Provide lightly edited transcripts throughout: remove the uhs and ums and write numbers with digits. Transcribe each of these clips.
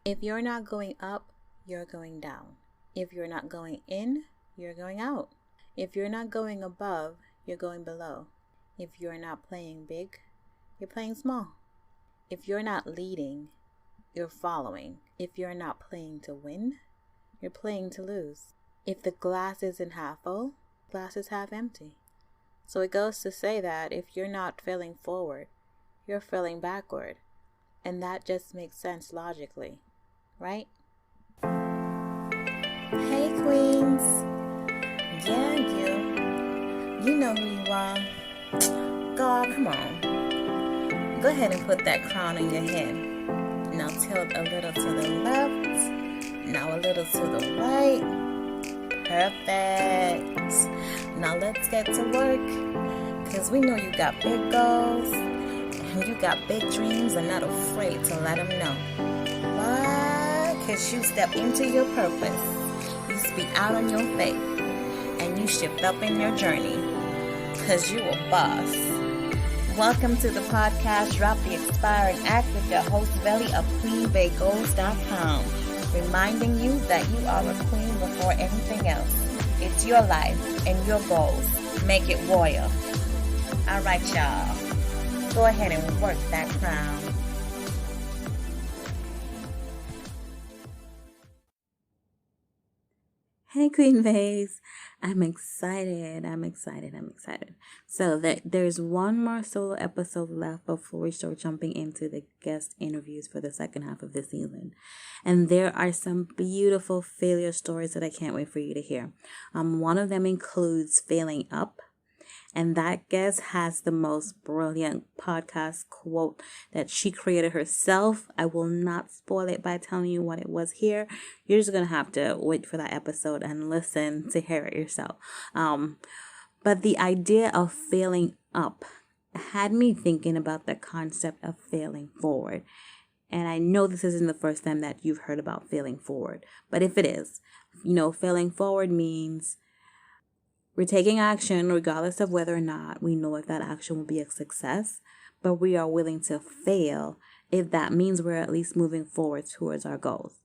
If you're not going up, you're going down. If you're not going in, you're going out. If you're not going above, you're going below. If you're not playing big, you're playing small. If you're not leading, you're following. If you're not playing to win, you're playing to lose. If the glass isn't half full, the glass is half empty. So it goes to say that if you're not failing forward, you're failing backward. And that just makes sense logically, right? Hey queens. Yeah, you know who you are. God, come on. Go ahead and put that crown on your head. Now tilt a little to the left. Now a little to the right. Perfect. Now let's get to work. Because we know you got big goals. And you got big dreams and not afraid to let them know. Why? Because you step into your purpose. You speak out on your faith. And you shift up in your journey. Because you a boss. Welcome to the podcast, Drop the Expiring Act with your host, Belly of QueenBayGoals.com. Reminding you that you are a queen before anything else. It's your life and your goals. Make it royal. All right, y'all. Go ahead and work that crown. Hey, Queen Bays. I'm excited. So there's one more solo episode left before we start jumping into the guest interviews for the second half of the season. And there are some beautiful failure stories that I can't wait for you to hear. One of them includes failing up. And that guest has the most brilliant podcast quote that she created herself. I will not spoil it by telling you what it was here. You're just going to have to wait for that episode and listen to hear it yourself. But the idea of failing up had me thinking about the concept of failing forward. And I know this isn't the first time that you've heard about failing forward. But if it is, failing forward means we're taking action regardless of whether or not we know if that action will be a success, but we are willing to fail if that means we're at least moving forward towards our goals.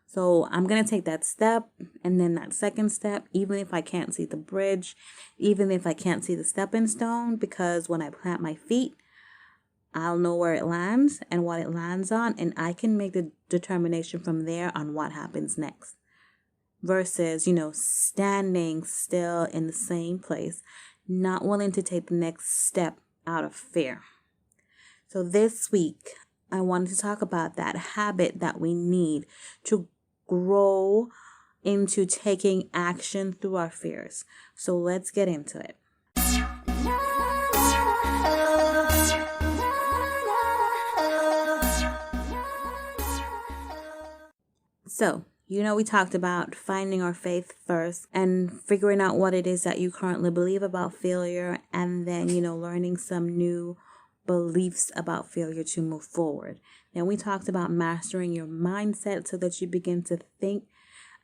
So I'm going to take that step and then that second step, even if I can't see the bridge, even if I can't see the stepping stone, because when I plant my feet, I'll know where it lands and what it lands on, and I can make the determination from there on what happens next. Versus, standing still in the same place, not willing to take the next step out of fear. So this week, I wanted to talk about that habit that we need to grow into taking action through our fears. So let's get into it. So, we talked about finding our faith first and figuring out what it is that you currently believe about failure, and then, learning some new beliefs about failure to move forward. Then we talked about mastering your mindset so that you begin to think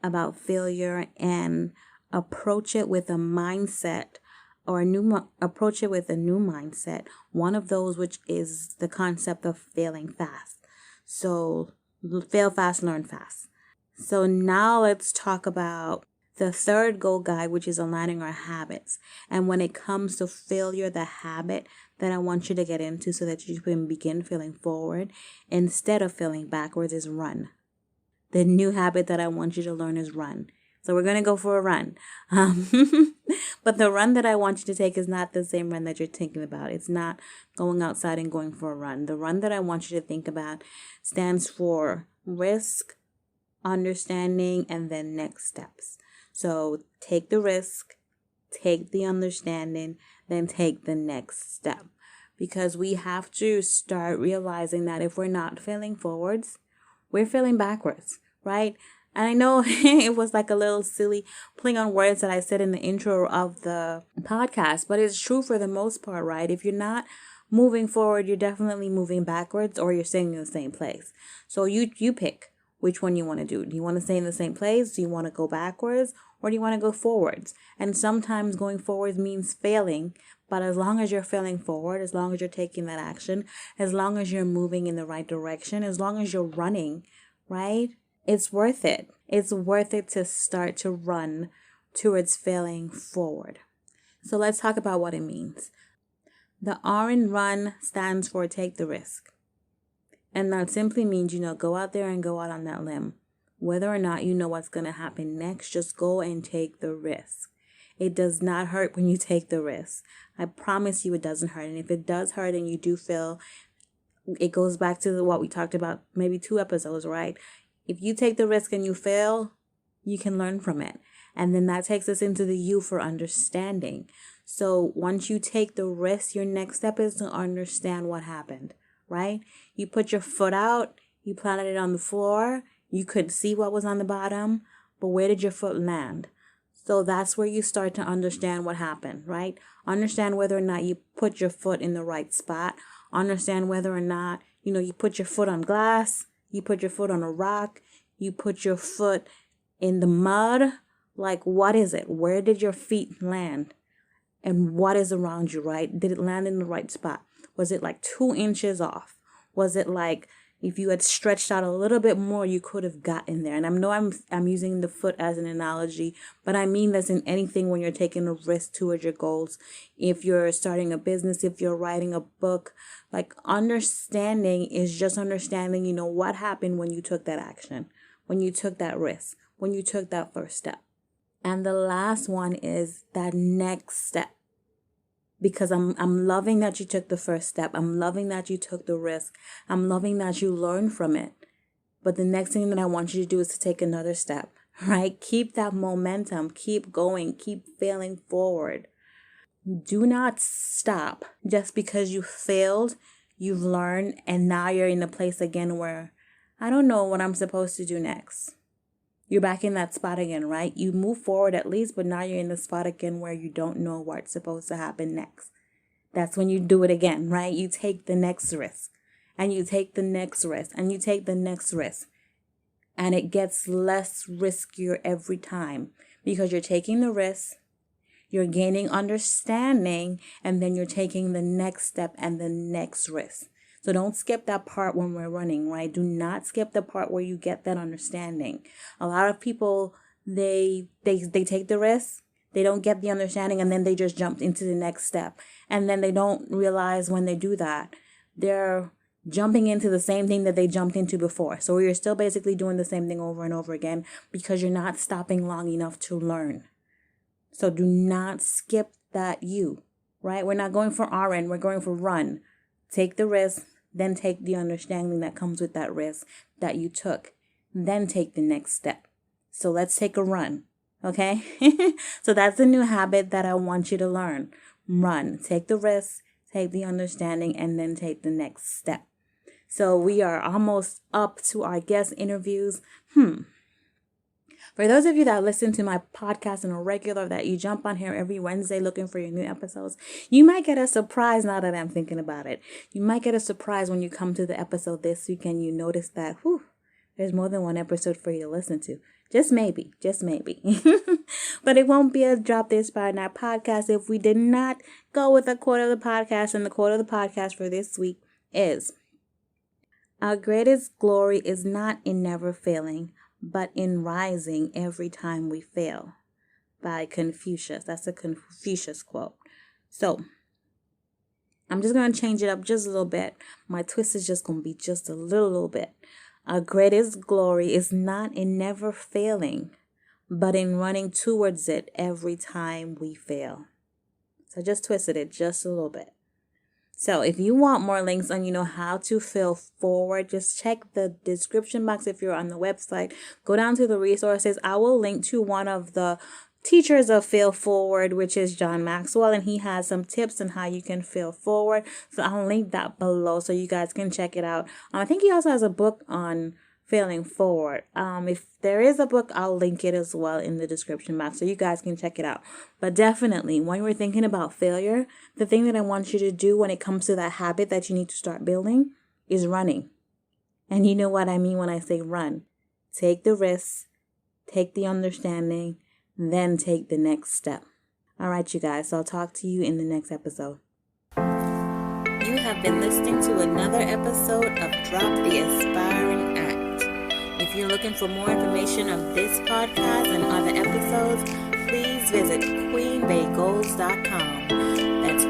about failure and approach it with a mindset or approach it with a new mindset. One of those, which is the concept of failing fast. So fail fast, learn fast. So now let's talk about the third goal guide, which is aligning our habits. And when it comes to failure, the habit that I want you to get into so that you can begin feeling forward instead of feeling backwards is run. The new habit that I want you to learn is run. So we're going to go for a run. But the run that I want you to take is not the same run that you're thinking about. It's not going outside and going for a run. The run that I want you to think about stands for risk, understanding, and then next steps. So take the risk, take the understanding, then take the next step. Because we have to start realizing that if we're not failing forwards, we're failing backwards, right? And I know it was like a little silly playing on words that I said in the intro of the podcast, but it's true for the most part, right? If you're not moving forward, you're definitely moving backwards, or you're staying in the same place. So you pick which one you want to do. Do you want to stay in the same place? Do you want to go backwards? Or do you want to go forwards? And sometimes going forwards means failing. But as long as you're failing forward, as long as you're taking that action, as long as you're moving in the right direction, as long as you're running right? It's worth it. It's worth it to start to run towards failing forward. So let's talk about what it means. The R.U.N stands for take the risk. And that simply means, go out there and go out on that limb. Whether or not you know what's going to happen next, just go and take the risk. It does not hurt when you take the risk. I promise you it doesn't hurt. And if it does hurt and you do fail, it goes back to what we talked about maybe 2 episodes, right? If you take the risk and you fail, you can learn from it. And then that takes us into the U for understanding. So once you take the risk, your next step is to understand what happened, right? You put your foot out, you planted it on the floor, you could see what was on the bottom, but where did your foot land? So that's where you start to understand what happened, right? Understand whether or not you put your foot in the right spot. Understand whether or not, you put your foot on glass, you put your foot on a rock, you put your foot in the mud. Like, what is it? Where did your feet land? And what is around you, right? Did it land in the right spot? Was it like 2 inches off? Was it like if you had stretched out a little bit more, you could have gotten there? And I know I'm using the foot as an analogy, but I mean this in anything when you're taking a risk towards your goals. If you're starting a business, if you're writing a book, like understanding is just understanding, what happened when you took that action, when you took that risk, when you took that first step. And the last one is that next step. Because I'm loving that you took the first step. I'm loving that you took the risk. I'm loving that you learned from it. But the next thing that I want you to do is to take another step, right? Keep that momentum. Keep going. Keep failing forward. Do not stop just because you failed, you've learned, and now you're in a place again where I don't know what I'm supposed to do next. You're back in that spot again, right? You move forward at least, but now you're in the spot again where you don't know what's supposed to happen next. That's when you do it again, right? You take the next risk, and you take the next risk, and you take the next risk. And it gets less riskier every time because you're taking the risk, you're gaining understanding, and then you're taking the next step and the next risk. So don't skip that part when we're running, right? Do not skip the part where you get that understanding. A lot of people, they take the risk, they don't get the understanding, and then they just jump into the next step. And then they don't realize when they do that, they're jumping into the same thing that they jumped into before. So you're still basically doing the same thing over and over again because you're not stopping long enough to learn. So do not skip that U, right? We're not going for R.U.N, we're going for run. Take the risk. Then take the understanding that comes with that risk that you took. Then take the next step. So let's take a run. Okay? So that's a new habit that I want you to learn. Run. Take the risk, take the understanding, and then take the next step. So we are almost up to our guest interviews. For those of you that listen to my podcast on a regular, that you jump on here every Wednesday looking for your new episodes, you might get a surprise now that I'm thinking about it. You might get a surprise when you come to the episode this week and you notice that, there's more than one episode for you to listen to. Just maybe. But it won't be a Drop the Inspired Night podcast if we did not go with a quote of the podcast. And the quote of the podcast for this week is, our greatest glory is not in never failing, but in rising every time we fail, by Confucius. That's a Confucius quote. So I'm just going to change it up just a little bit. My twist is just going to be just a little bit. Our greatest glory is not in never failing, but in running towards it every time we fail. So I just twisted it just a little bit. So if you want more links on, how to fail forward, just check the description box if you're on the website. Go down to the resources. I will link to one of the teachers of Fail Forward, which is John Maxwell, and he has some tips on how you can fail forward. So I'll link that below so you guys can check it out. I think he also has a book on failing forward. If there is a book, I'll link it as well in the description box so you guys can check it out. But definitely, when you're thinking about failure, the thing that I want you to do when it comes to that habit that you need to start building is running. And you know what I mean when I say run. Take the risk, take the understanding, then take the next step. All right, you guys. So I'll talk to you in the next episode. You have been listening to another episode of Drop the Inspiring Act. you're looking for more information of this podcast and other episodes, please visit queenbaygoals.com. That's